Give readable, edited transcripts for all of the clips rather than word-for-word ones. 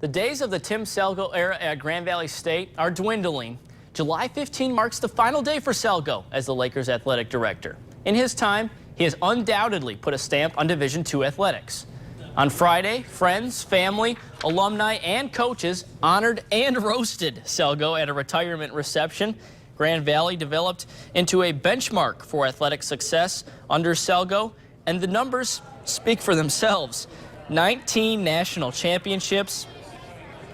The days of the Tim Selgo era at Grand Valley State are dwindling. July 15 marks the final day for Selgo as the Lakers athletic director. In his time, he has undoubtedly put a stamp on Division II athletics. On Friday, friends, family, alumni, and coaches honored and roasted Selgo at a retirement reception. Grand Valley developed into a benchmark for athletic success under Selgo, and the numbers speak for themselves. 19 national championships,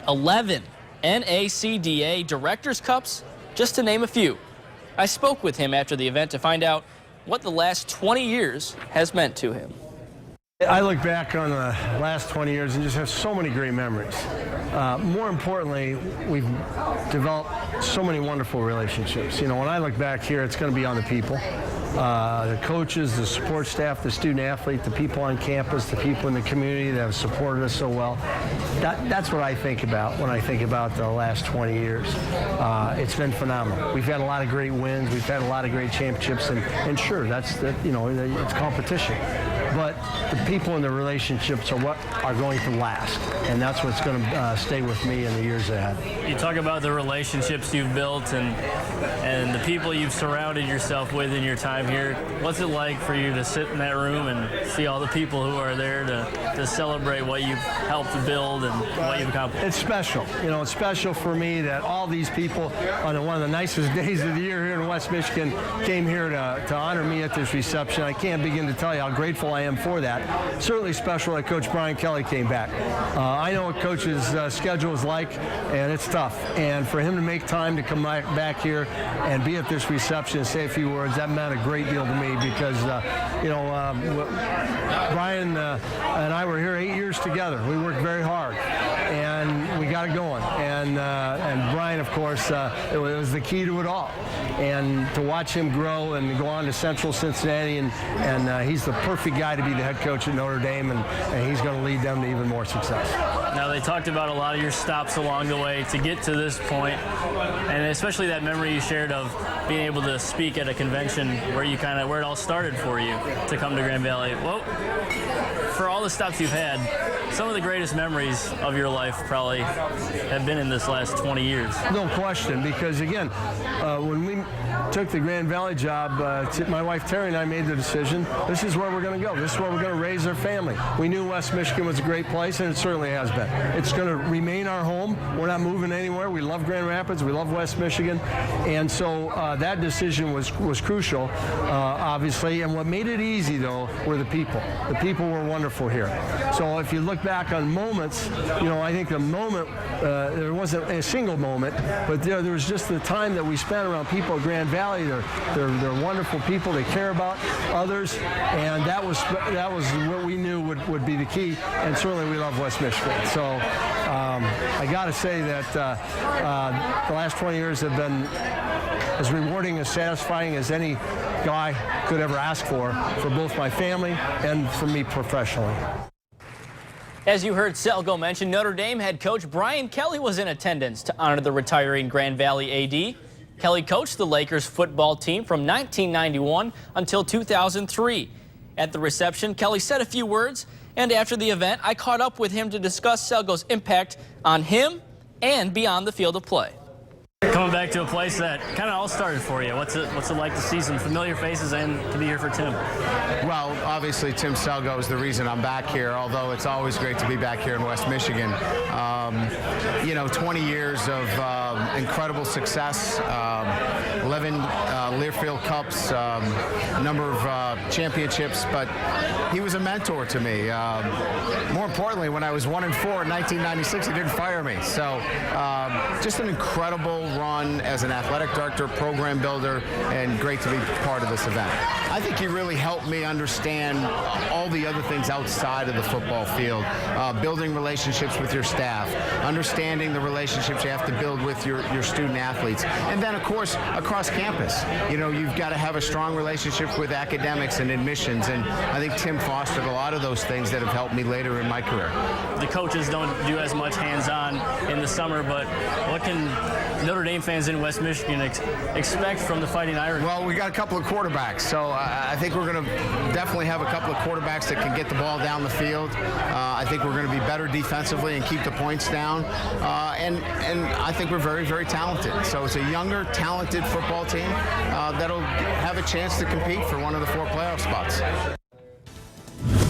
11 NACDA Directors' Cups, just to name a few. I spoke with him after the event to find out what the last 20 years has meant to him. I look back on the last 20 years and just have so many great memories. More importantly, we've developed so many wonderful relationships. You know, when I look back here, it's going to be on the people. The coaches, the support staff, the student athlete, the people on campus, the people in the community that have supported us so well. That's what I think about when I think about the last 20 years. It's been phenomenal. We've had a lot of great wins. We've had a lot of great championships, and sure, it's competition. But the people and the relationships are what are going to last, and that's what's going to stay with me in the years ahead. You talk about the relationships you've built and the people you've surrounded yourself with in your time here. What's it like for you to sit in that room and see all the people who are there to celebrate what you've helped to build and what you've accomplished? It's special. You know, it's special for me that all these people on one of the nicest days of the year here in West Michigan came here to honor me at this reception. I can't begin to tell you how grateful I am for that. Certainly special that Coach Brian Kelly came back. I know what Coach's schedule is like, and it's tough. And for him to make time to come back here and be at this reception and say a few words, that meant a great deal to me because, Brian and I were here 8 years together. We worked very hard, and we got it going. And Brian, of course, it was the key to it all. And to watch him grow and go on to Central Cincinnati, and he's the perfect guy to be the head coach at Notre Dame, and he's going to lead them to even more success. Now, they talked about a lot of your stops along the way to get to this point, and especially that memory you shared of being able to speak at a convention where it all started for you to come to Grand Valley. Well, for all the stops you've had, some of the greatest memories of your life probably have been in this last 20 years. No question, because again, when we took the Grand Valley job, my wife Terry and I made the decision, this is where we're going to go. This is where we're going to raise our family. We knew West Michigan was a great place, and it certainly has been. It's going to remain our home. We're not moving anywhere. We love Grand Rapids. We love West Michigan. And so that decision was crucial, obviously. And what made it easy, though, were the people. The people were wonderful here. So if you look back on moments, I think the moment, there wasn't a single moment, but there was just the time that we spent around people at Grand Valley. They're wonderful people. They care about others, and that was what we knew would be the key. And certainly we love West Michigan. So I got to say that the last 20 years have been as rewarding, as satisfying as any guy could ever ask for both my family and for me professionally. As you heard Selgo mention, Notre Dame head coach Brian Kelly was in attendance to honor the retiring Grand Valley AD. Kelly coached the Lakers football team from 1991 until 2003. At the reception, Kelly said a few words, and after the event, I caught up with him to discuss Selgo's impact on him and beyond the field of play. Coming back to a place that kind of all started for you, what's it like to see some familiar faces and to be here for Tim? Well, obviously Tim Selgo is the reason I'm back here, although it's always great to be back here in West Michigan. 20 years of incredible success, 11 Learfield Cups, a number of championships, but he was a mentor to me. More importantly, when I was 1-4 in 1996, he didn't fire me. So just an incredible run as an athletic director, program builder, and great to be part of this event. I think he really helped me understand all the other things outside of the football field, building relationships with your staff, understanding the relationships you have to build with your student athletes, and then of course across campus. You've got to have a strong relationship with academics and admissions, and I think Tim fostered a lot of those things that have helped me later in my career. The coaches don't do as much hands-on in the summer, but what can Notre Dame fans in West Michigan expect from the Fighting Irish? Well, we got a couple of quarterbacks, so I think we're going to definitely have a couple of quarterbacks that can get the ball down the field. I think we're going to be better defensively and keep the points down. And I think we're very, very talented. So it's a younger, talented football team that'll have a chance to compete for one of the 4 playoff spots.